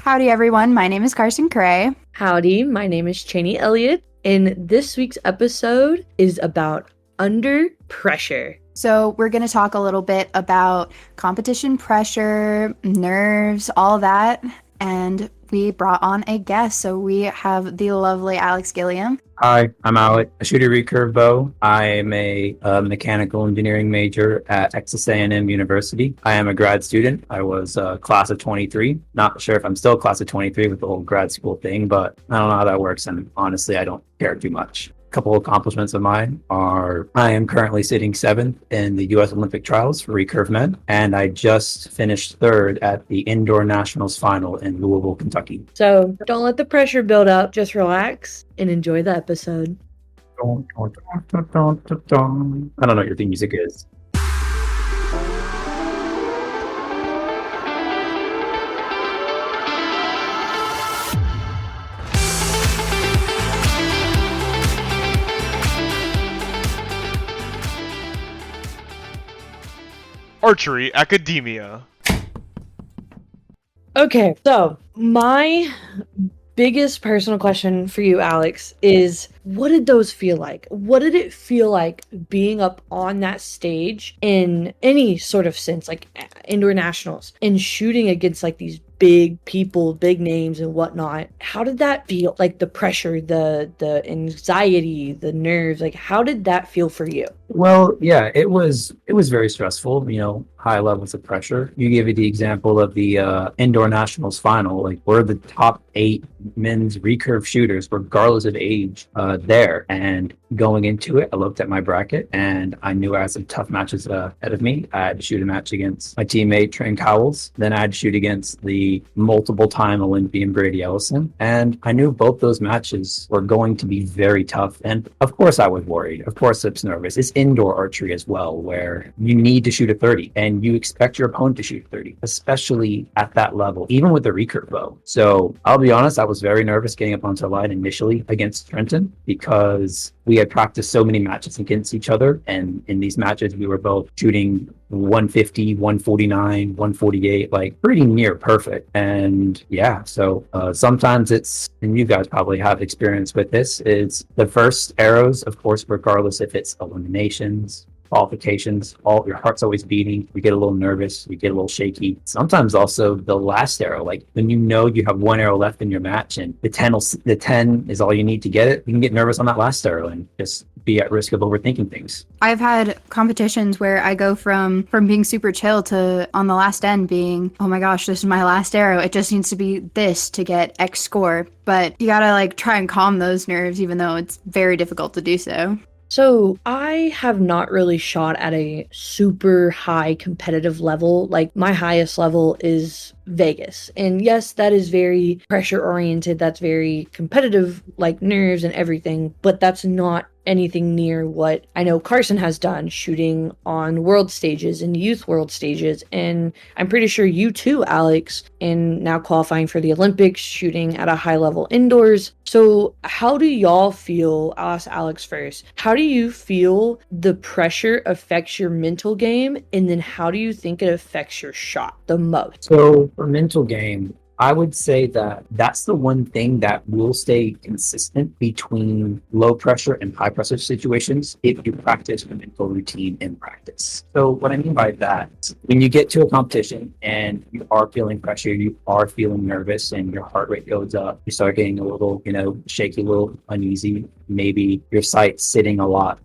Howdy, everyone. My name is Carson Cray. Howdy, my name is Cheney Elliott, and this week's episode is about under pressure. So, we're going to talk a little bit about competition pressure, nerves, all that. And we brought on a guest. So, we have the lovely Alex Gilliam. Hi, I'm Alec. I shoot a recurve bow. I am a mechanical engineering major at Texas A&M University. I am a grad student. I was class of 23. Not sure if I'm still class of 23 with the whole grad school thing, but I don't know how that works. And honestly, I don't care too much. Couple accomplishments of mine are I am currently sitting 7th in the U.S. Olympic trials for recurve men, and I just finished 3rd at the Indoor Nationals final in Louisville, Kentucky. So don't let the pressure build up. Just relax and enjoy the episode. I don't know what your theme music is. Archery Academia. Okay, so my biggest personal question for you, Alex, is what did those feel like? What did it feel like being up on that stage in any sort of sense, like indoor nationals, and shooting against like these big people, big names and whatnot? How did that feel? Like the pressure, the anxiety, the nerves, like how did that feel for you? Well, yeah, it was very stressful, high levels of pressure. You gave it the example of the indoor nationals final. Like, we're the top 8 men's recurve shooters, regardless of age, there. And going into it, I looked at my bracket and I knew I had some tough matches ahead of me. I had to shoot a match against my teammate, Trent Cowles. Then I had to shoot against the multiple-time Olympian Brady Ellison. And I knew both those matches were going to be very tough. And of course I was worried. Of course I was nervous. It's indoor archery as well, where you need to shoot a 30 and you expect your opponent to shoot 30, especially at that level, even with the recurve bow. So I'll be honest, I was very nervous getting up onto the line initially against Trenton because we had practiced so many matches against each other. And in these matches, we were both shooting 150, 149, 148, like pretty near perfect. And yeah, so sometimes it's, and you guys probably have experience with this, is the first arrows, of course, regardless if it's eliminations, qualifications, all your heart's always beating, you get a little nervous, you get a little shaky. Sometimes also the last arrow, like when you know you have 1 arrow left in your match and the 10 is all you need to get it, you can get nervous on that last arrow and just be at risk of overthinking things. I've had competitions where I go from being super chill to on the last end being, oh my gosh, this is my last arrow. It just needs to be this to get X score. But you gotta like try and calm those nerves, even though it's very difficult to do so. So I have not really shot at a super high competitive level. Like my highest level is Vegas. And yes, that is very pressure oriented. That's very competitive, like nerves and everything, but that's not anything near what I know Carson has done shooting on world stages and youth world stages. And I'm pretty sure you too, Alex, and now qualifying for the Olympics, shooting at a high level indoors. So how do y'all feel? I'll ask Alex first. How do you feel the pressure affects your mental game? And then how do you think it affects your shot the most? So for mental game, I would say that that's the one thing that will stay consistent between low pressure and high pressure situations if you practice a mental routine in practice. So what I mean by that, when you get to a competition and you are feeling pressure, you are feeling nervous and your heart rate goes up, you start getting a little, shaky, a little uneasy, maybe your sight's sitting a lot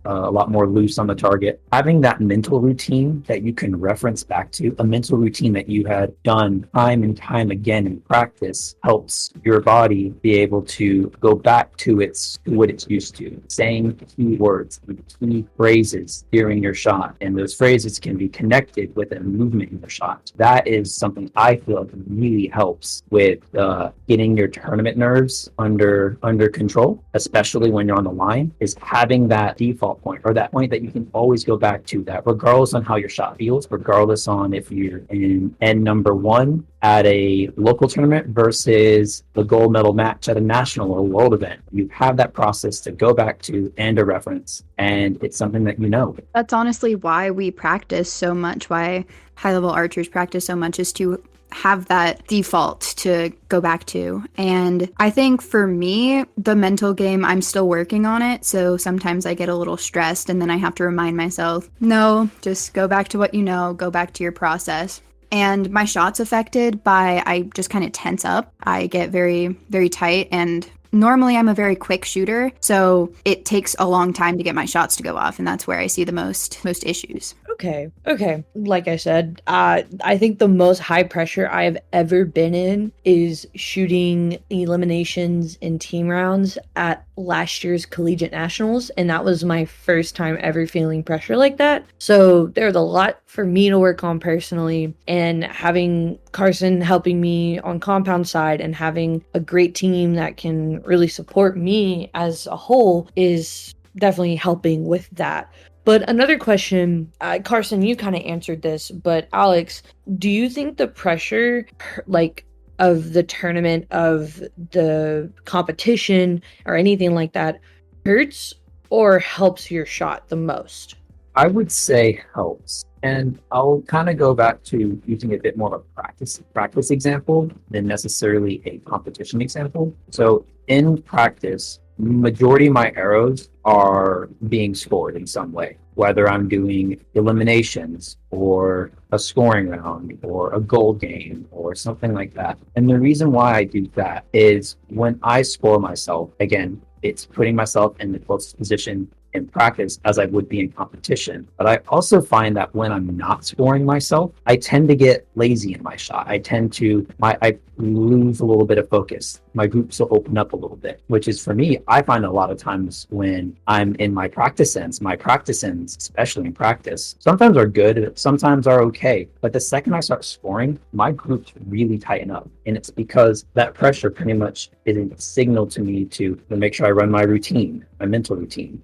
more loose on the target. Having that mental routine that you can reference back to, a mental routine that you had done time and time again in practice, helps your body be able to go back to what it's used to. Saying key words, key phrases during your shot, and those phrases can be connected with a movement in the shot. That is something I feel like really helps with getting your tournament nerves under control, especially when you're on the line, is having that default point or that point that you can always go back to, that regardless on how your shot feels, regardless on if you're in end number 1 at a local tournament versus the gold medal match at a national or world event. You have that process to go back to and a reference, and it's something that you know. That's honestly why we practice so much, why high-level archers practice so much, is to have that default to go back to. And I think for me, the mental game, I'm still working on it. So sometimes I get a little stressed and then I have to remind myself, no, just go back to what you know, go back to your process. And my shot's affected by, I just kind of tense up. I get very, very tight, and normally I'm a very quick shooter, so it takes a long time to get my shots to go off, and that's where I see the most issues. Okay. Like I said, I think the most high pressure I've ever been in is shooting eliminations in team rounds at last year's collegiate nationals, and that was my first time ever feeling pressure like that. So there's a lot for me to work on personally, and having Carson helping me on compound side and having a great team that can really support me as a whole is definitely helping with that. But another question, Carson, you kind of answered this, but Alex, do you think the pressure, like, of the tournament, of the competition, or anything like that, hurts or helps your shot the most? I would say helps. And I'll kind of go back to using a bit more of a practice example than necessarily a competition example. So in practice, majority of my arrows are being scored in some way, whether I'm doing eliminations or a scoring round or a goal game or something like that. And the reason why I do that is when I score myself, again, it's putting myself in the closest position in practice as I would be in competition. But I also find that when I'm not scoring myself, I tend to get lazy in my shot. I lose a little bit of focus. My groups will open up a little bit, which is for me, I find a lot of times when I'm in my practice ends, especially in practice, sometimes are good, sometimes are okay. But the second I start scoring, my groups really tighten up. And it's because that pressure pretty much is a signal to me to make sure I run my routine, my mental routine.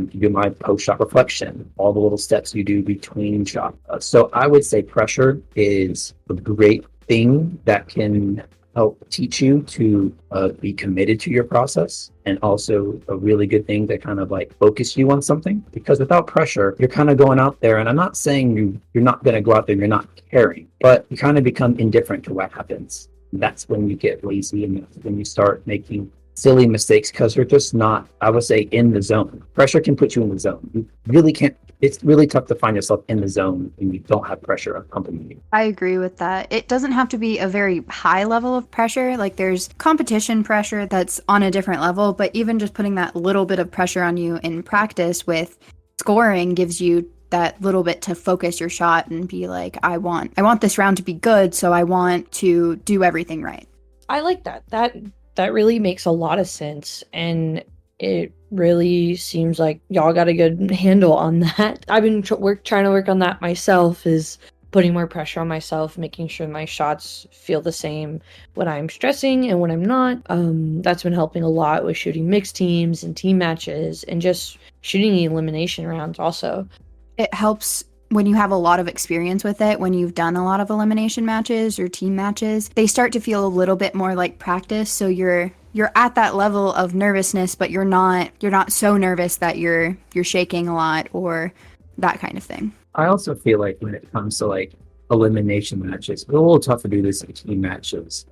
Do my post-shot reflection, all the little steps you do between shots. So I would say pressure is a great thing that can help teach you to be committed to your process, and also a really good thing to kind of like focus you on something, because without pressure you're kind of going out there, and I'm not saying you're not going to go out there and you're not caring, but you kind of become indifferent to what happens. And that's when you get lazy, and that's when you start making silly mistakes because you're just not, I would say, in the zone. Pressure can put you in the zone. You really can't, it's really tough to find yourself in the zone when you don't have pressure accompanying you. I agree with that. It doesn't have to be a very high level of pressure. Like, there's competition pressure that's on a different level, but even just putting that little bit of pressure on you in practice with scoring gives you that little bit to focus your shot and be like, I want this round to be good, so I want to do everything right. I like that. That really makes a lot of sense, and it really seems like y'all got a good handle on that. I've been trying to work on that myself, is putting more pressure on myself, making sure my shots feel the same when I'm stressing and when I'm not. That's been helping a lot with shooting mixed teams and team matches, and just shooting elimination rounds also. It helps when you have a lot of experience with it, when you've done a lot of elimination matches or team matches, they start to feel a little bit more like practice. So you're at that level of nervousness, but you're not so nervous that you're shaking a lot or that kind of thing. I also feel like when it comes to like elimination matches, it's a little tough to do this in team matches,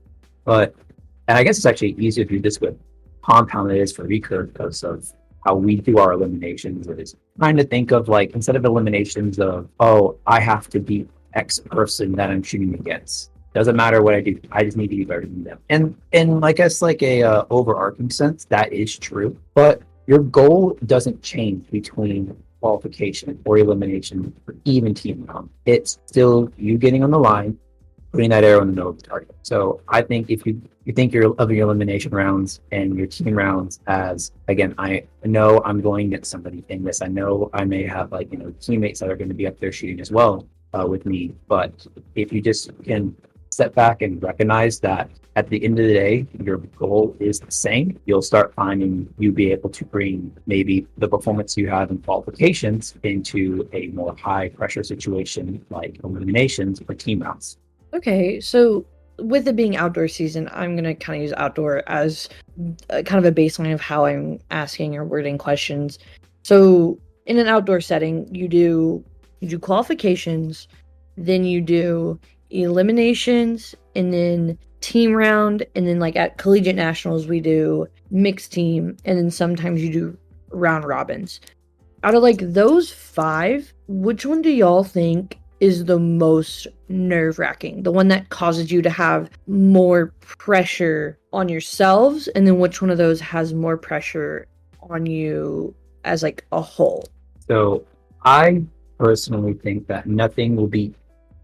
and I guess it's actually easier to do this with compound than it is for recurve, because of how we do our eliminations. Is trying to think of, like, instead of eliminations of, oh, I have to beat X person that I'm shooting against. Doesn't matter what I do, I just need to be better than them. And I guess like a overarching sense, that is true. But your goal doesn't change between qualification or elimination or even team round. It's still you getting on the line, putting that arrow in the middle of the target. So I think if you think of your elimination rounds and your team rounds as, again, I know I'm going against somebody in this. I know I may have teammates that are going to be up there shooting as well with me. But if you just can step back and recognize that at the end of the day, your goal is the same, you'll start finding you be able to bring maybe the performance you have in qualifications into a more high pressure situation like eliminations or team rounds. Okay, so with it being outdoor season, I'm going to kind of use outdoor as kind of a baseline of how I'm asking or wording questions. So in an outdoor setting, you do qualifications, then you do eliminations and then team round, and then like at collegiate nationals we do mixed team, and then sometimes you do round robins. Out of like those 5, which one do y'all think is the most nerve-wracking, the one that causes you to have more pressure on yourselves, and then which one of those has more pressure on you as like a whole? So I personally think that nothing will beat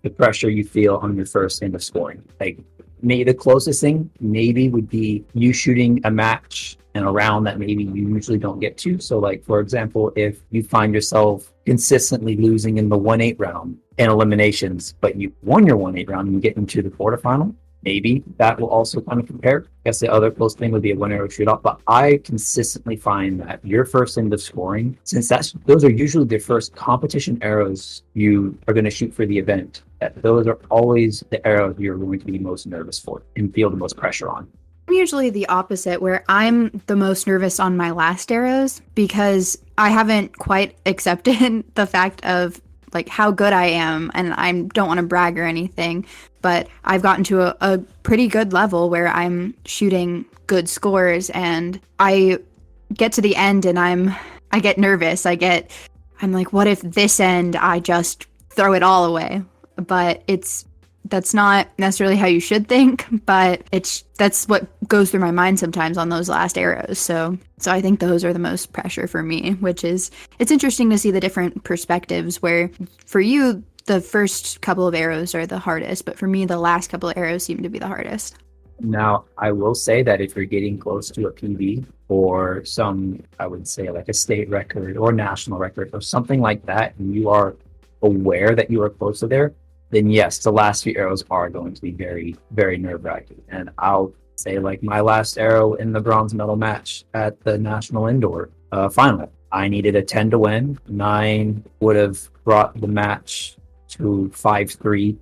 the pressure you feel on your first end of scoring. Like, maybe the closest thing maybe would be you shooting a match in a round that maybe you usually don't get to. So like, for example, if you find yourself consistently losing in the 1-8 round in eliminations, but you won your 1-8 round and you get into the quarterfinal, maybe that will also kind of compare. I guess the other close thing would be a 1-arrow shootout, but I consistently find that your first end of scoring, since those are usually the first competition arrows you are going to shoot for the event, that those are always the arrows you're going to be most nervous for and feel the most pressure on. I'm usually the opposite, where I'm the most nervous on my last arrows because I haven't quite accepted the fact of like how good I am, and I don't want to brag or anything, but I've gotten to a pretty good level where I'm shooting good scores, and I get to the end and I get nervous. I'm like, what if this end I just throw it all away? But that's not necessarily how you should think, but that's what goes through my mind sometimes on those last arrows. So I think those are the most pressure for me, which is, it's interesting to see the different perspectives where for you, the first couple of arrows are the hardest, but for me, the last couple of arrows seem to be the hardest. Now, I will say that if you're getting close to a PB or some, I would say like a state record or national record or something like that, and you are aware that you are close to there, then yes, the last few arrows are going to be very, very nerve-wracking. And I'll say like my last arrow in the bronze medal match at the national indoor final, I needed a 10 to win. 9 would have brought the match to 5-3,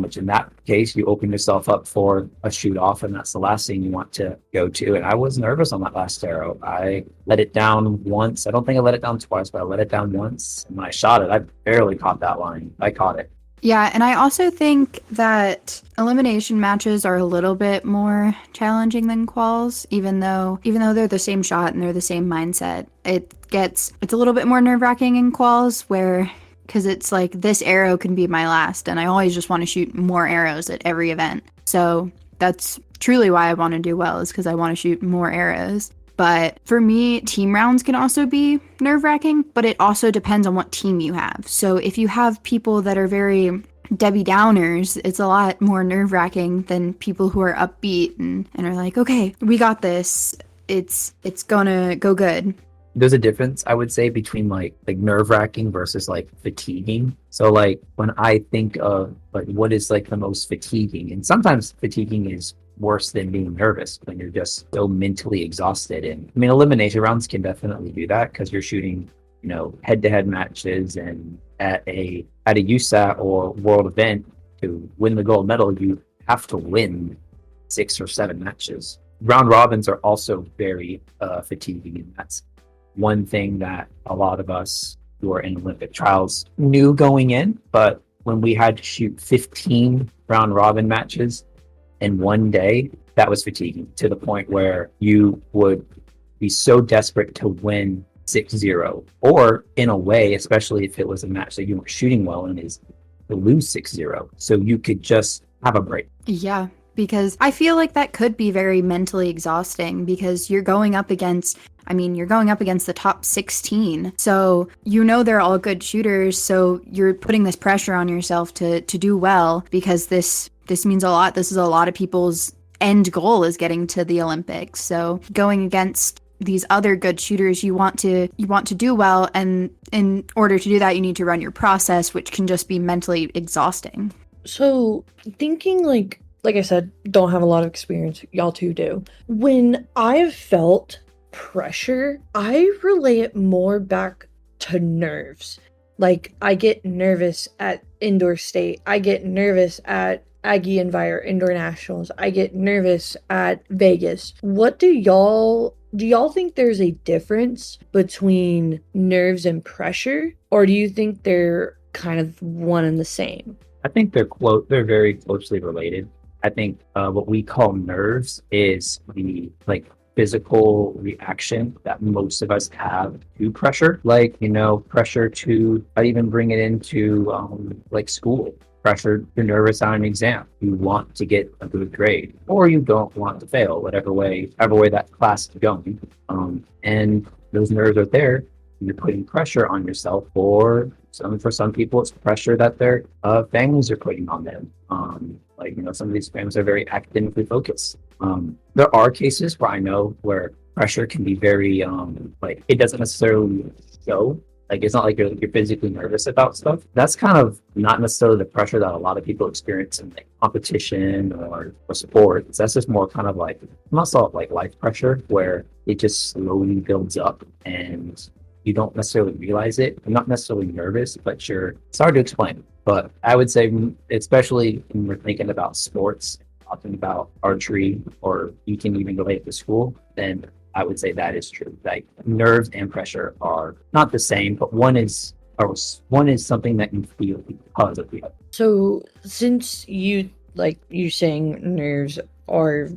which in that case, you open yourself up for a shoot off, and that's the last thing you want to go to. And I was nervous on that last arrow. I let it down once. I don't think I let it down twice, but I let it down once. And when I shot it, I barely caught that line. I caught it. Yeah, and I also think that elimination matches are a little bit more challenging than quals, even though they're the same shot and they're the same mindset. It's a little bit more nerve-wracking in quals where, because it's like this arrow can be my last, and I always just want to shoot more arrows at every event. So that's truly why I want to do well, is because I want to shoot more arrows. But for me, team rounds can also be nerve-wracking, but it also depends on what team you have. So if you have people that are very Debbie Downers, it's a lot more nerve-wracking than people who are upbeat and are like, okay, we got this. It's gonna go good. There's a difference, I would say, between like nerve-wracking versus like fatiguing. So like when I think of like what is like the most fatiguing, and sometimes fatiguing is worse than being nervous when you're just so mentally exhausted. And I mean, elimination rounds can definitely do that because you're shooting, head-to-head matches, and at a USAT or world event, to win the gold medal, you have to win 6 or 7 matches. Round robins are also very fatiguing, and that's one thing that a lot of us who are in Olympic trials knew going in. But when we had to shoot 15 round robin matches in one day, that was fatiguing, to the point where you would be so desperate to win 6-0, or in a way, especially if it was a match that you weren't shooting well in, is to lose 6-0 so you could just have a break. Yeah, because I feel like that could be very mentally exhausting, because you're going up against the top 16. So they're all good shooters, so you're putting this pressure on yourself to do well, because this means a lot. This is a lot of people's end goal, is getting to the Olympics. So going against these other good shooters, you want to do well, and in order to do that, you need to run your process, which can just be mentally exhausting. So thinking like I said, don't have a lot of experience. Y'all two do. When I've felt pressure, I relay it more back to nerves. Like, I get nervous at indoor state. I get nervous at Aggie Envire Indoor Nationals. I get nervous at Vegas. What do y'all think there's a difference between nerves and pressure? Or do you think they're kind of one and the same? I think they're very closely related. I think what we call nerves is the like physical reaction that most of us have to pressure. Like, pressure to, I even bring it into like school. Pressure, you're nervous on an exam. You want to get a good grade, or you don't want to fail, whatever way that class is going. And those nerves are there. You're putting pressure on yourself, or for some people, it's pressure that their families are putting on them. Some of these families are very academically focused. There are cases where I know where pressure can be very it doesn't necessarily show. Like, it's not like you're physically nervous about stuff. That's kind of not necessarily the pressure that a lot of people experience in like competition or sports. That's just more kind of like muscle, like life pressure, where it just slowly builds up and you don't necessarily realize it. You're not necessarily nervous, but it's hard to explain. But I would say, especially when we're thinking about sports, talking about archery, or you can even relate to school, then I would say that is true. Like, nerves and pressure are not the same, but one is something that you feel because of the other. So since you saying nerves are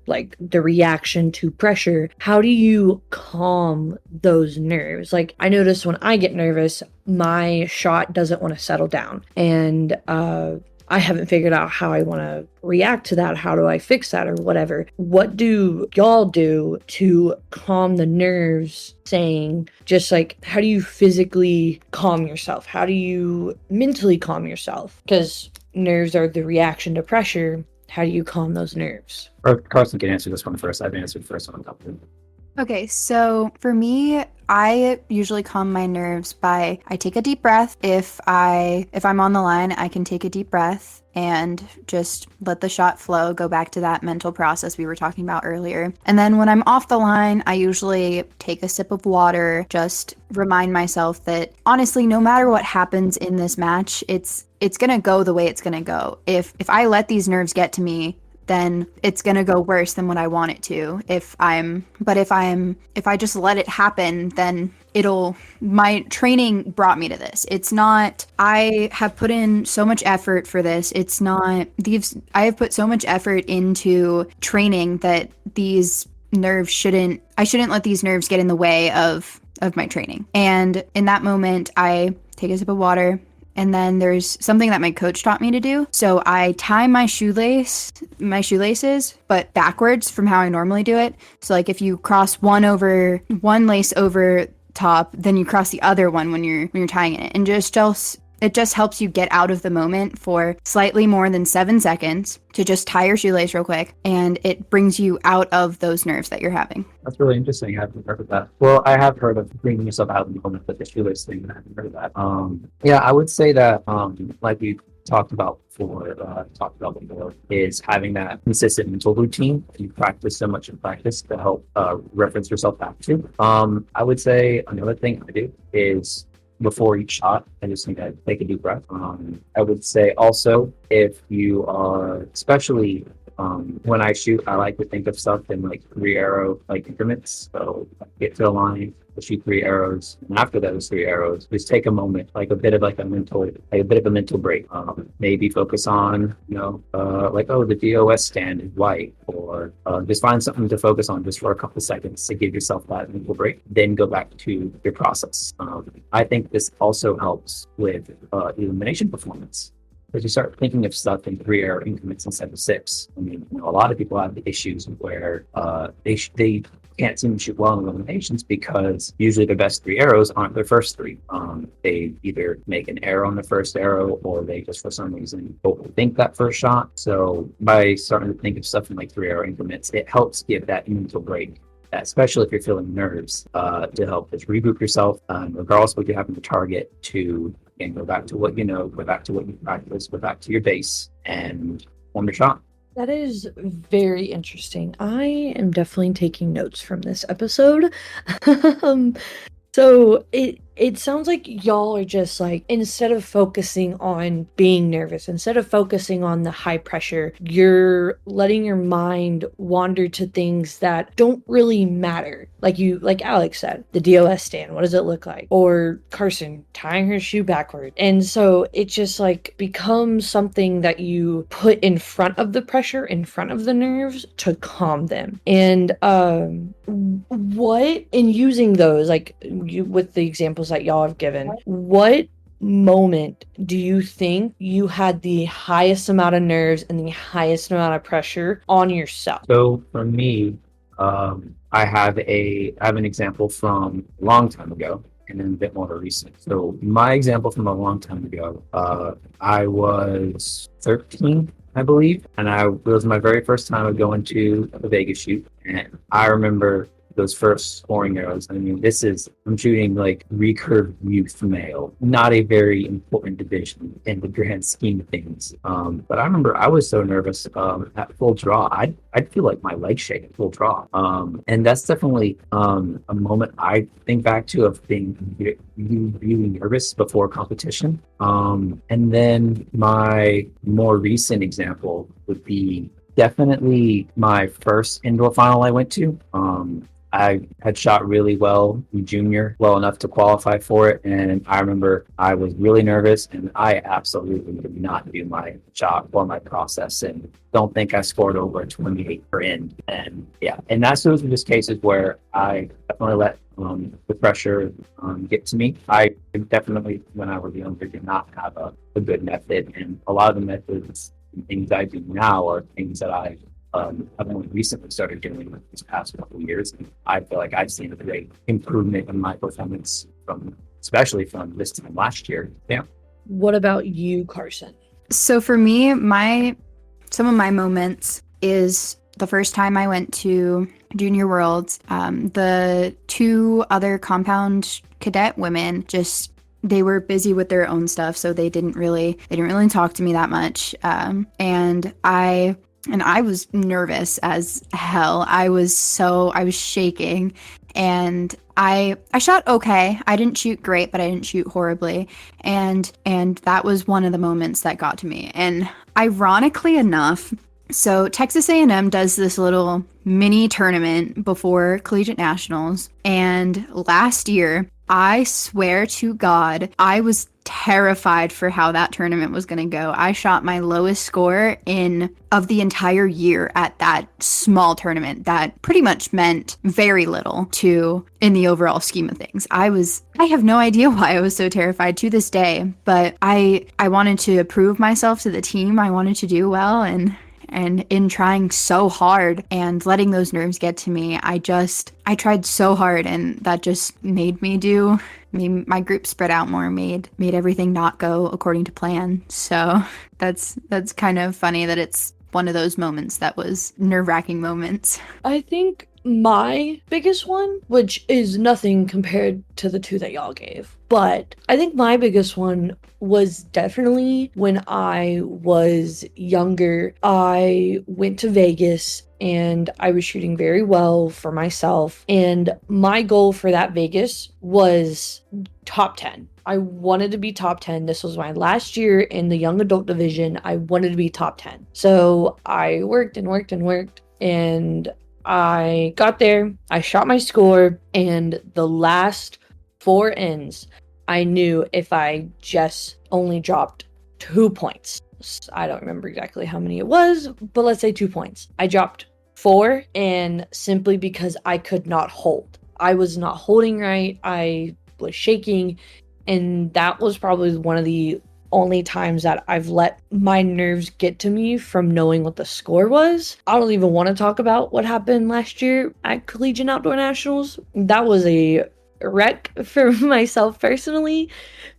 like the reaction to pressure, how do you calm those nerves? Like, I notice when I get nervous, my shot doesn't want to settle down, and I haven't figured out how I want to react to that. How do I fix that, or whatever? What do y'all do to calm the nerves? Saying, just like, how do you physically calm yourself? How do you mentally calm yourself? Because nerves are the reaction to pressure. How do you calm those nerves? Or Carson can answer this one first. I've answered the first one a couple. Okay, so for me, I usually calm my nerves by I take a deep breath. If I'm on the line, I can take a deep breath and just let the shot flow, go back to that mental process we were talking about earlier. And then when I'm off the line, I usually take a sip of water, just remind myself that honestly, no matter what happens in this match, it's gonna go the way it's gonna go. If I let these nerves get to me, then it's going to go worse than what I want it to. If I just let it happen, then my training brought me to this. It's not, I have put in so much effort for this. It's not I have put so much effort into training that I shouldn't let these nerves get in the way of my training. And in that moment, I take a sip of water. And then there's something that my coach taught me to do. So I tie my shoelaces, but backwards from how I normally do it. So like if you cross one lace over top, then you cross the other one when you're tying it. And it just helps you get out of the moment for slightly more than 7 seconds to just tie your shoelace real quick. And it brings you out of those nerves that you're having. That's really interesting. I haven't heard of that. Well, I have heard of bringing yourself out of the moment with the shoelace thing. I haven't heard of that. Yeah, I would say that, like we talked about before, is having that consistent mental routine. You practice so much in practice to help reference yourself back to. I would say another thing I do is, before each shot, I just need to take a deep breath. I would say also, if you are, especially when I shoot, I like to think of stuff in like 3 arrow like increments. So get to the line, shoot 3 arrows, and after those 3 arrows, just take a moment, like a bit of a mental break. Maybe focus on, the DOS stand is white, or just find something to focus on just for a couple of seconds to give yourself that mental break. Then go back to your process. I think this also helps with elimination performance. Because you start thinking of stuff in 3 arrow increments instead of 6. I mean, a lot of people have the issues where they can't seem to shoot well in eliminations because usually their best 3 arrows aren't their first 3. They either make an error on the first arrow, or they just for some reason overthink that first shot. So by starting to think of stuff in like 3 arrow increments, it helps give that mental break, especially if you're feeling nerves, to help just regroup yourself, regardless of what you have in the target, to again go back to what you know, go back to what you practice, go back to your base, and form your shot. That is very interesting. I am definitely taking notes from this episode. So it it sounds like y'all are just like, instead of focusing on being nervous, instead of focusing on the high pressure, you're letting your mind wander to things that don't really matter. Like Alex said, the DOS stand, what does it look like? Or Carson tying her shoe backward. And so it just like becomes something that you put in front of the pressure, in front of the nerves to calm them. And what, in using those, like with the examples that y'all have given, what moment do you think you had the highest amount of nerves and the highest amount of pressure on yourself? So for me, I have an example from a long time ago and then a bit more recent. So my example from a long time ago, I was 13, I believe, and it was my very first time of going to a Vegas shoot, and I remember those first scoring arrows. I mean, I'm shooting like recurve youth male, not a very important division in the grand scheme of things. But I remember I was so nervous at full draw. I'd feel like my legs shake at full draw. And that's definitely a moment I think back to of being really nervous before competition. And then my more recent example would be definitely my first indoor final I went to. I had shot really well in junior, well enough to qualify for it. And I remember I was really nervous and I absolutely did not do my shot or my process, and don't think I scored over a 28 per end. And yeah, and those were just cases where I definitely let the pressure get to me. I definitely, when I was younger, did not have a good method. And a lot of the methods and things I do now are things that I've only recently started doing these past couple of years. And I feel like I've seen a great improvement in my performance especially from this time last year. Yeah. What about you, Carson? So for me, some of my moments is the first time I went to Junior Worlds. The two other compound cadet women they were busy with their own stuff, so they didn't really talk to me that much. And I was nervous as hell. I was shaking, and I shot okay. I didn't shoot great, but I didn't shoot horribly. And that was one of the moments that got to me. And ironically enough, so Texas A&M does this little mini tournament before collegiate nationals. And last year, I swear to God, I was terrified for how that tournament was going to go. I shot my lowest score of the entire year at that small tournament that pretty much meant very little in the overall scheme of things. I have no idea why I was so terrified to this day, but I wanted to prove myself to the team. I wanted to do well, and in trying so hard and letting those nerves get to me, I tried so hard, and that just made my group spread out more, made everything not go according to plan. So that's kind of funny that it's one of those moments that was nerve-wracking moments. I think my biggest one, which is nothing compared to the two that y'all gave, but I think my biggest one was definitely when I was younger. I went to Vegas and I was shooting very well for myself, and my goal for that Vegas was top 10. I wanted to be top 10. This was my last year in the young adult division. I wanted to be top 10. So I worked and worked and worked, and I got there, I shot my score, and the last 4 ends, I knew if I just only dropped 2 points. I don't remember exactly how many it was, but let's say 2 points. I dropped 4, and simply because I could not hold. I was not holding right, I was shaking, and that was probably one of the only times that I've let my nerves get to me from knowing what the score was. I don't even want to talk about what happened last year at Collegiate Outdoor Nationals. That was a wreck for myself personally,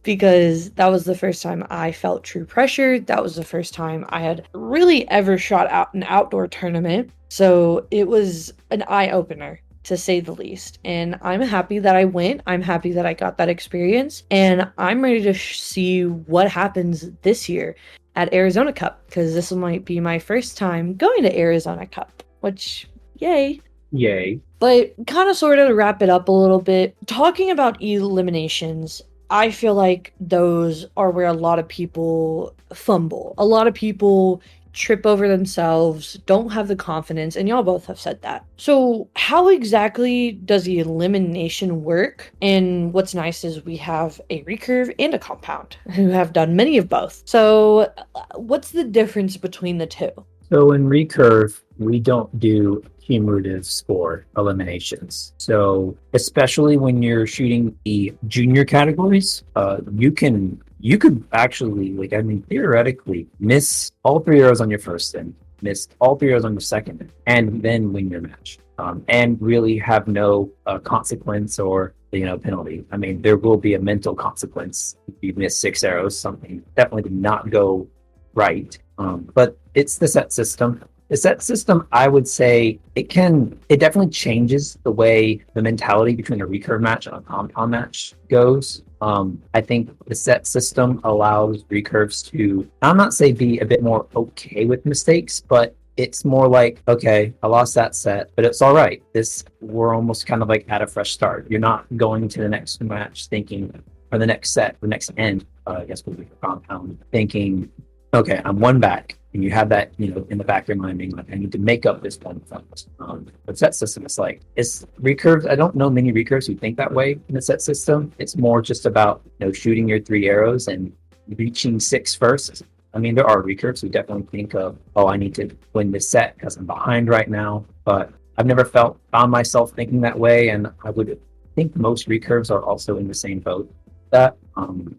because that was the first time I felt true pressure. That was the first time I had really ever shot out an outdoor tournament. So it was an eye-opener, to say the least. And I'm happy that I went. I'm happy that I got that experience. And I'm ready to see what happens this year at Arizona Cup, because this might be my first time going to Arizona Cup, which, yay. Yay. But kind of sort of to wrap it up a little bit, talking about eliminations, I feel like those are where a lot of people fumble. A lot of people trip over themselves, don't have the confidence, and y'all both have said that. So, how exactly does the elimination work? And what's nice is we have a recurve and a compound who have done many of both. So, what's the difference between the two? So in recurve, we don't do cumulative score eliminations. So especially when you're shooting the junior categories, you could actually, like, I mean, theoretically miss all 3 arrows on your first end, miss all 3 arrows on your second end, and then win your match, and really have no consequence or penalty. I mean, there will be a mental consequence if you miss 6 arrows. Something definitely did not go right. But it's the set system. The set system, I would say, it definitely changes the way the mentality between a recurve match and a compound match goes. I think the set system allows recurves to, I'm not say be a bit more okay with mistakes, but it's more like, okay, I lost that set, but it's all right. We're almost kind of like at a fresh start. You're not going to the next match thinking, or the next set, the next end, I guess would be for compound, thinking, okay, I'm one back, and you have that, in the back of your mind being like, I need to make up this one front. But set system is like, it's recurves. I don't know many recurves who think that way in the set system. It's more just about, shooting your 3 arrows and reaching 6 first. I mean, there are recurves who definitely think of, oh, I need to win this set because I'm behind right now. But I've never found myself thinking that way, and I would think most recurves are also in the same boat. That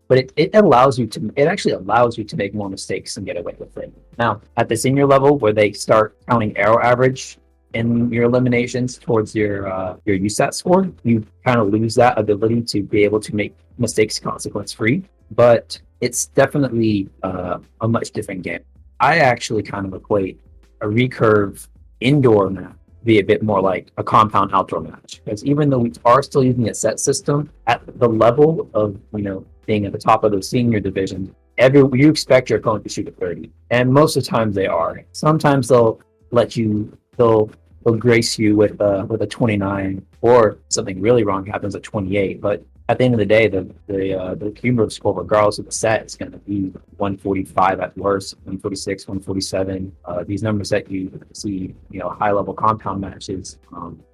but it actually allows you to make more mistakes and get away with it. Now at the senior level, where they start counting arrow average in your eliminations towards your USAT score, you kind of lose that ability to be able to make mistakes consequence free. But it's definitely a much different game. I actually kind of equate a recurve indoor map be a bit more like a compound outdoor match, because even though we are still using a set system at the level of being at the top of the senior division, you expect your opponent to shoot a 30, and most of the times they are. Sometimes they'll grace you with a 29, or something really wrong happens at 28. But at the end of the day, the cumulative score, regardless of the set, is going to be 145 at worst, 146, 147. These numbers that you see, high level compound matches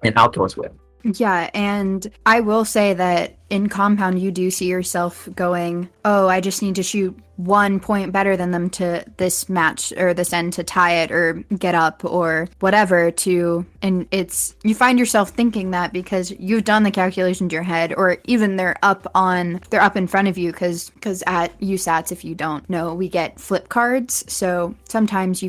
and outdoors with. Yeah, and I will say that in compound, you do see yourself going, oh, I just need to shoot 1 point better than them to this match or this end to tie it or get up or whatever and you find yourself thinking that because you've done the calculations in your head, or even they're up in front of you, because at USATs, if you don't know, we get flip cards. So sometimes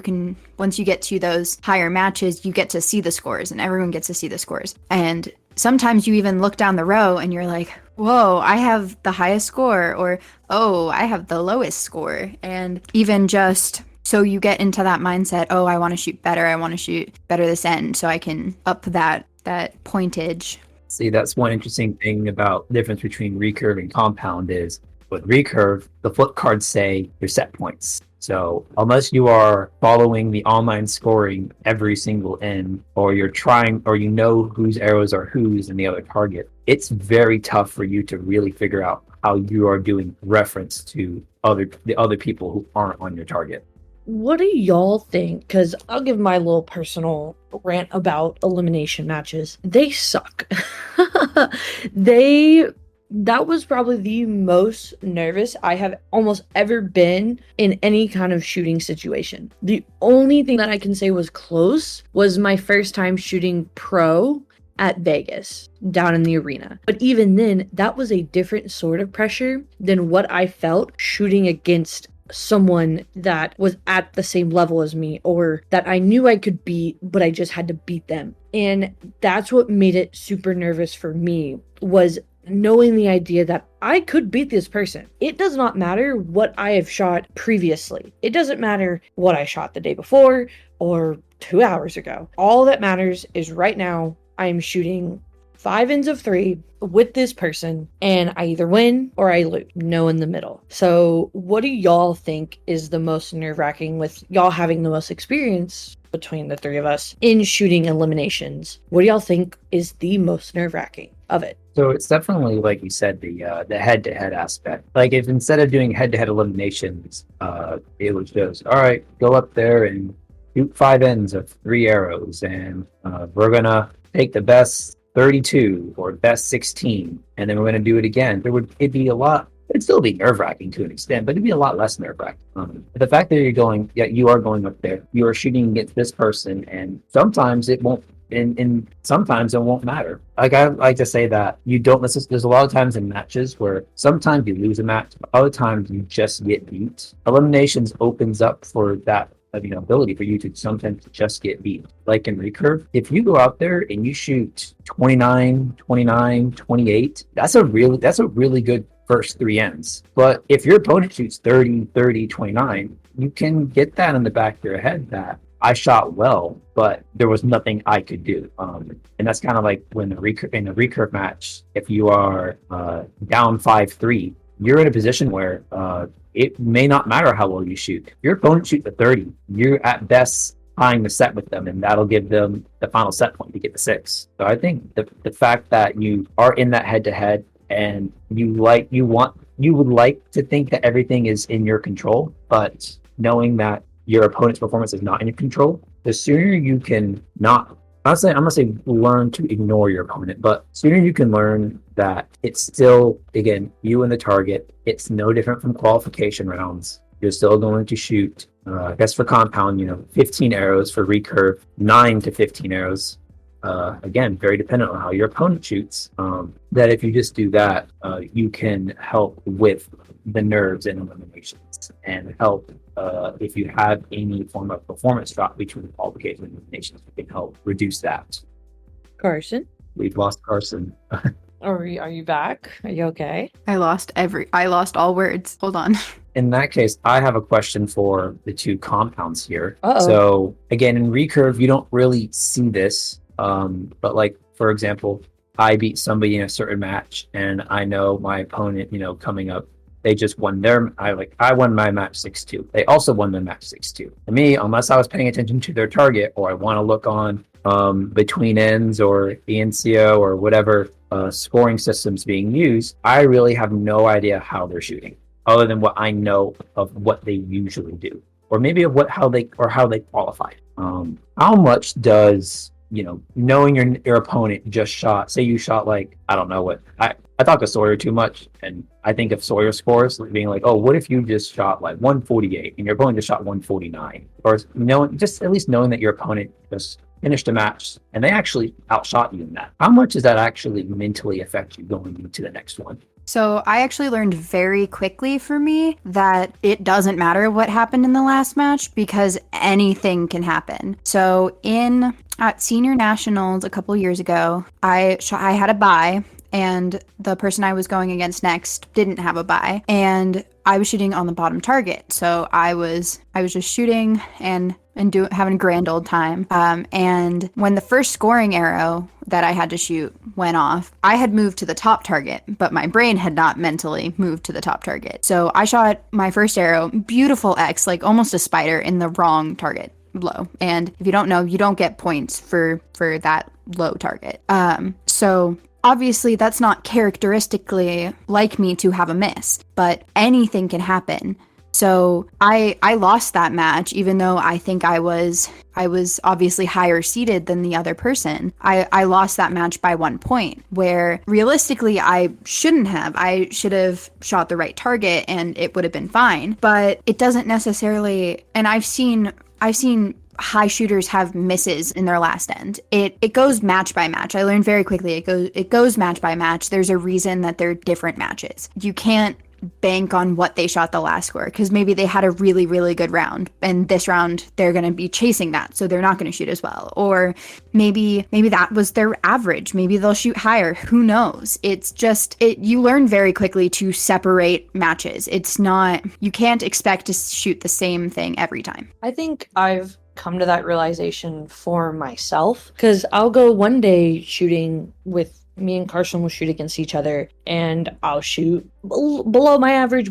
once you get to those higher matches, you get to see the scores, and everyone gets to see the scores. And sometimes you even look down the row and you're like, whoa, I have the highest score, or, oh, I have the lowest score. And even just so you get into that mindset, oh, I want to shoot better. I want to shoot better this end so I can up that pointage. See, that's one interesting thing about the difference between recurve and compound is with recurve, the flip cards say your set points. So unless you are following the online scoring every single end, or you're trying, or whose arrows are whose in the other target, it's very tough for you to really figure out how you are doing reference to the other people who aren't on your target. What do y'all think? Because I'll give my little personal rant about elimination matches. They suck. That was probably the most nervous I have almost ever been in any kind of shooting situation. The only thing that I can say was close was my first time shooting pro at Vegas down in the arena. But even then, that was a different sort of pressure than what I felt shooting against someone that was at the same level as me, or that I knew I could beat, but I just had to beat them. And that's what made it super nervous for me, was knowing the idea that I could beat this person. It does not matter what I have shot previously. It doesn't matter what I shot the day before or 2 hours ago. All that matters is right now I'm shooting 5 ends of 3 with this person, and I either win or I lose. No in the middle. So what do y'all think is the most nerve-wracking with y'all having the most experience between the three of us in shooting eliminations. What do y'all think is the most nerve-wracking of it? So it's definitely, like you said, the head-to-head aspect. Like if instead of doing head-to-head eliminations, it was just, all right, go up there and shoot 5 ends of 3 arrows, and we're gonna take the best 32 or best 16, and then we're gonna do it again. It'd still be nerve-wracking to an extent, but it'd be a lot less nerve-wracking. The fact that you are going up there, you are shooting against this person, and sometimes it won't. And sometimes it won't matter. Like I like to say that you don't necessarily. There's a lot of times in matches where sometimes you lose a match, but other times you just get beat. Eliminations opens up for that ability for you to sometimes just get beat. Like in recurve, if you go out there and you shoot 29, 29, 28, that's a really good first 3 ends. But if your opponent shoots 30, 30, 29, you can get that in the back of your head that I shot well, but there was nothing I could do. And that's kind of like when in the recurve match, if you are down 5-3, you're in a position where it may not matter how well you shoot. If your opponent shoots a 30, you're at best tying the set with them, and that'll give them the final set point to get the 6. So I think the fact that you are in that head-to-head and you would like to think that everything is in your control, but knowing that your opponent's performance is not in your control, the sooner you can I'm gonna say learn to ignore your opponent, but sooner you can learn that it's still, again, you and the target. It's no different from qualification rounds. You're still going to shoot, I guess for compound, 15 arrows. For recurve, 9 to 15 arrows. Again, very dependent on how your opponent shoots. That if you just do that, you can help with the nerves and eliminations, and help if you have any form of performance drop between qualification and eliminations, you can help reduce that. Carson? We've lost Carson. Are you back? Are you okay? I lost all words. Hold on. In that case, I have a question for the 2 compounds here. Uh-oh. So again, in recurve, you don't really see this, but like, for example, I beat somebody in a certain match, and I know my opponent, coming up, they just won I won my match 6-2. They also won their match 6-2. To me, unless I was paying attention to their target, or I want to look on between ends or ENCO or whatever scoring systems being used, I really have no idea how they're shooting, other than what I know of what they usually do, or maybe of how they qualified. How much does knowing your opponent just shot, say you shot like, I don't know what, I talk to Sawyer too much, and I think of Sawyer scores being like, oh, what if you just shot like 148 and your opponent just shot 149? Or just at least knowing that your opponent just finished a match and they actually outshot you in that. How much does that actually mentally affect you going into the next one? So I actually learned very quickly for me that it doesn't matter what happened in the last match, because anything can happen. So at senior nationals a couple years ago, I had a bye, and the person I was going against next didn't have a bye, and I was shooting on the bottom target. So I was just shooting and having a grand old time. And when the first scoring arrow that I had to shoot went off, I had moved to the top target, but my brain had not mentally moved to the top target. So I shot my first arrow, beautiful X, like almost a spider, in the wrong target, low. And if you don't know, you don't get points for that low target. So obviously that's not characteristically like me to have a miss, but anything can happen. So I lost that match, even though I think I was obviously higher seeded than the other person. I lost that match by 1 point, where realistically I shouldn't have. I should have shot the right target and it would have been fine. But it doesn't necessarily, and I've seen high shooters have misses in their last end. It goes match by match. I learned very quickly it goes match by match. There's a reason that they're different matches. You can't bank on what they shot the last score, because maybe they had a really, really good round, and this round they're going to be chasing that, so they're not going to shoot as well. Or maybe that was their average. Maybe they'll shoot higher. Who knows? It's just you learn very quickly to separate matches. It's not, you can't expect to shoot the same thing every time. I think I've come to that realization for myself, because I'll go one day shooting with me and Carson will shoot against each other, and I'll shoot below my average,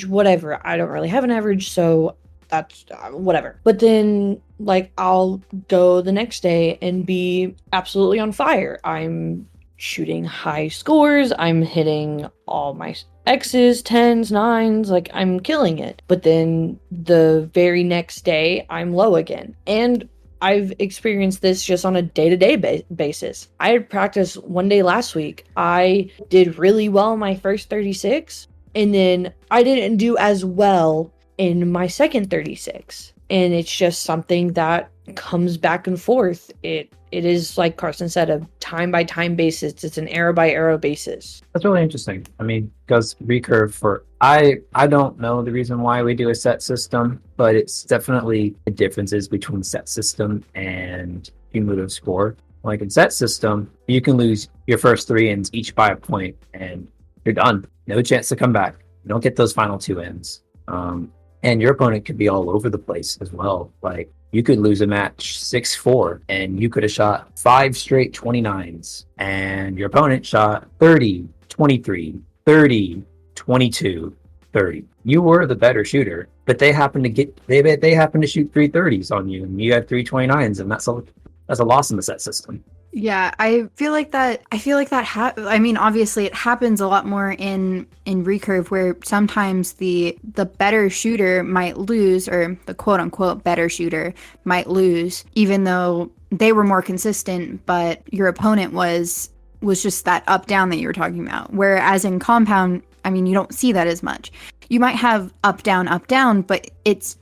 whatever. I don't really have an average, so that's whatever. But then like I'll go the next day and be absolutely on fire. I'm shooting high scores. I'm hitting all my X's, 10s, 9s, like I'm killing it. But then the very next day, I'm low again. And I've experienced this just on a day-to-day basis. I had practice one day last week. I did really well in my first 36, and then I didn't do as well in my second 36. And it's just something that comes back and forth. It is, like Carson said, a time by time basis. It's an arrow by arrow basis. That's really interesting. I mean, because recurve I don't know the reason why we do a set system, but it's definitely the differences between set system and cumulative score. Like in set system, you can lose your first 3 ends each by a point and you're done. No chance to come back. You don't get those final 2 ends. And your opponent could be all over the place as well. Like you could lose a match 6-4 and you could have shot 5 straight 29s and your opponent shot 30, 23, 30, 22, 30. You were the better shooter, but they happened to shoot 3 30s on you and you had 3 29s, and that's a loss in the set system. Yeah, I feel like that. I mean, obviously, it happens a lot more in recurve, where sometimes the better shooter might lose, or the quote unquote better shooter might lose, even though they were more consistent, but your opponent was just that up down that you were talking about. Whereas in compound, I mean, you don't see that as much. You might have up down, but it's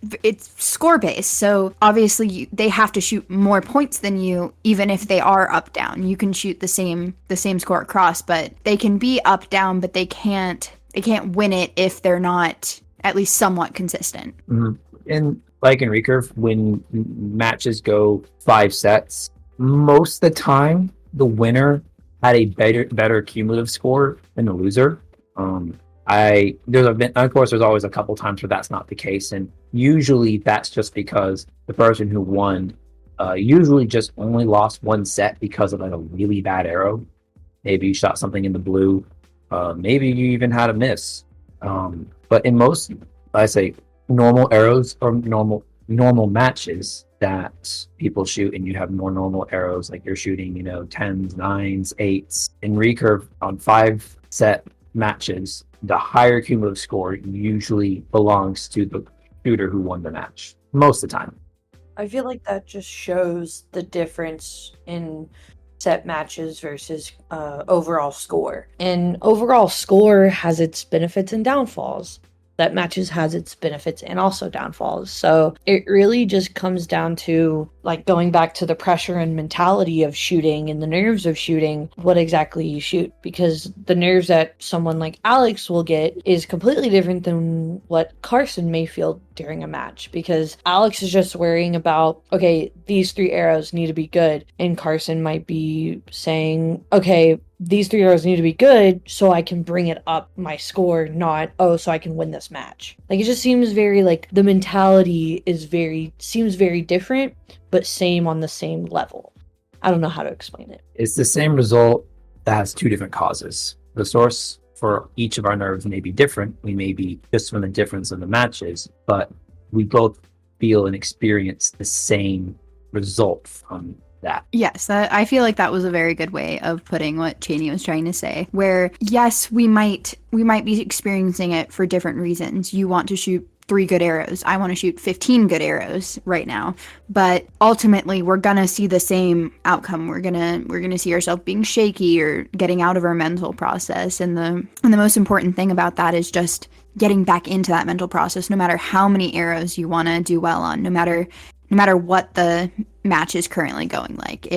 score based. So obviously they have to shoot more points than you, even if they are up down. You can shoot the same score across, but they can be up down, but they can't win it if they're not at least somewhat consistent. Mm-hmm. And like in recurve, when matches go 5 sets, most of the time the winner had a better cumulative score than the loser. Of course, there's always a couple times where that's not the case, and usually that's just because the person who won usually just only lost 1 set because of like a really bad arrow. Maybe you shot something in the blue, maybe you even had a miss. But in most, I say, normal arrows or normal matches that people shoot, and you have more normal arrows, like you're shooting 10s, 9s, 8s in recurve on 5 set matches, the higher cumulative score usually belongs to the shooter who won the match most of the time. I feel like that just shows the difference in set matches versus overall score. And overall score has its benefits and downfalls. That matches has its benefits and also downfalls. So it really just comes down to, like, going back to the pressure and mentality of shooting and the nerves of shooting, what exactly you shoot. Because the nerves that someone like Alex will get is completely different than what Carson may feel during a match. Because Alex is just worrying about, okay, these 3 arrows need to be good. And Carson might be saying, okay, these 3 arrows need to be good so I can bring it up my score, not, so I can win this match. Like, it just seems very, like, the mentality seems very different, but same on the same level. I don't know how to explain it. It's the same result that has 2 different causes. The source for each of our nerves may be different. We may be just from the difference in the matches, but we both feel and experience the same result from that. Yes, I feel like that was a very good way of putting what Cheney was trying to say, where yes, we might be experiencing it for different reasons. You want to shoot 3 good arrows. I want to shoot 15 good arrows right now. But ultimately we're gonna see the same outcome. We're gonna see ourselves being shaky or getting out of our mental process. And the most important thing about that is just getting back into that mental process, no matter how many arrows you want to do well on, no matter what the match is currently going like.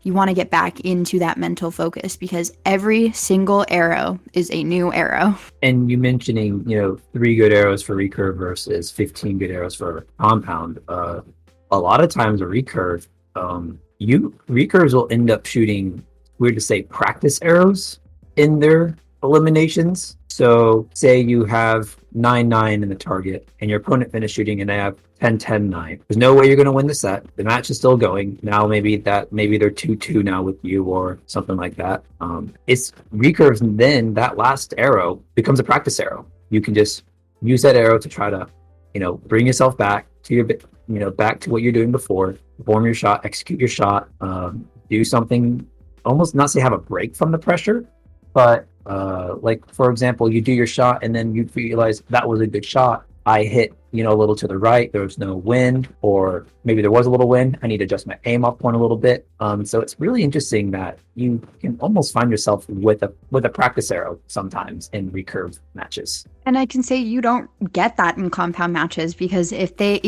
You want to get back into that mental focus, because every single arrow is a new arrow. And you mentioning 3 good arrows for recurve versus 15 good arrows for compound, a lot of times a recurve, recurves will end up shooting, weird to say, practice arrows in their eliminations. So say you have 9-9 in the target and your opponent finished shooting and they have 10-10-9. There's no way you're going to win the set. The match is still going. Now maybe they're 2-2 now with you or something like that. It's recurves, and then that last arrow becomes a practice arrow. You can just use that arrow to try to bring yourself back to back to what you're doing before. Form your shot, execute your shot, do something, almost not say have a break from the pressure, but like for example, you do your shot and then you realize that was a good shot. I hit, a little to the right. There was no wind, or maybe there was a little wind. I need to adjust my aim off point a little bit. So it's really interesting that you can almost find yourself with a practice arrow sometimes in recurve matches. And I can say you don't get that in compound matches, because if they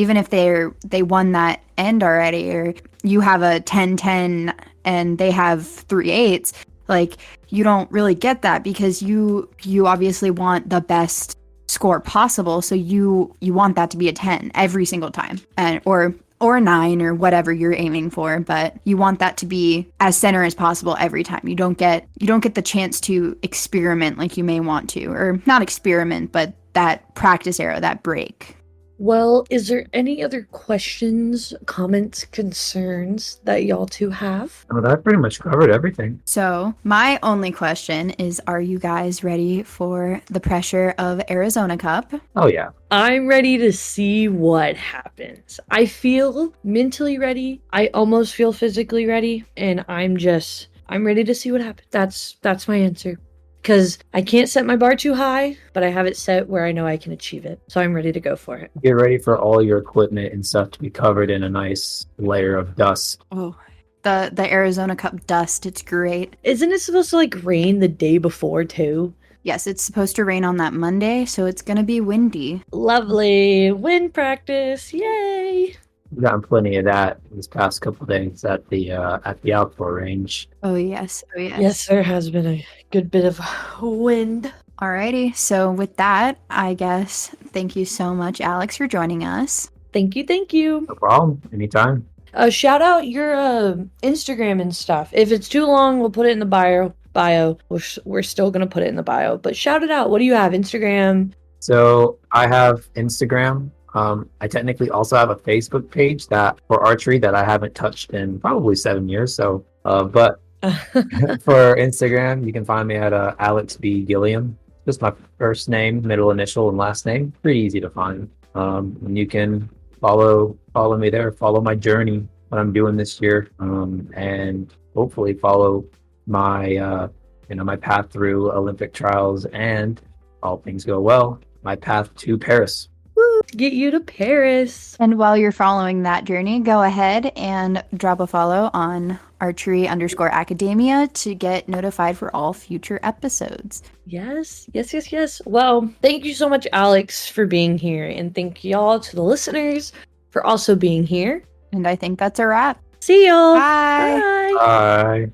won that end already, or you have a 10-10 and they have 3-8s, like you don't really get that, because you obviously want the best score possible, so you want that to be a 10 every single time, and or a 9 or whatever you're aiming for, but you want that to be as center as possible every time. You don't get the chance to experiment like you may want to, or not experiment, but that practice arrow, that break. Well, is there any other questions, comments, concerns that y'all two have? Oh, that pretty much covered everything. So my only question is, are you guys ready for the pressure of Arizona Cup? Oh yeah. I'm ready to see what happens. I feel mentally ready. I almost feel physically ready, and I'm ready to see what happens. That's my answer. Because I can't set my bar too high, but I have it set where I know I can achieve it. So I'm ready to go for it. Get ready for all your equipment and stuff to be covered in a nice layer of dust. Oh, the Arizona Cup dust, it's great. Isn't it supposed to rain the day before too? Yes, it's supposed to rain on that Monday, so it's gonna be windy. Lovely. Wind practice. Yay. We've gotten plenty of that this past couple of days at the outdoor range. Oh yes. Yes, there has been a good bit of wind. Alrighty, so with that, I guess thank you so much, Alex, for joining us. Thank you. No problem. Anytime. Shout out your Instagram and stuff. If it's too long, we'll put it in the bio. We're still gonna put it in the bio, but shout it out. What do you have? Instagram? So I have Instagram. I technically also have a Facebook page for archery that I haven't touched in probably 7 years. So, but for Instagram, you can find me at Alex B. Gilliam. Just my first name, middle initial, and last name. Pretty easy to find. And you can follow me there. Follow my journey, what I'm doing this year, and hopefully follow my my path through Olympic trials, and all things go well, my path to Paris. Get you to Paris. And while you're following that journey, go ahead and drop a follow on Archery_Academia to get notified for all future episodes. Yes. Well, thank you so much, Alex, for being here. And thank y'all to the listeners for also being here. And I think that's a wrap. See y'all. Bye. Bye. Bye.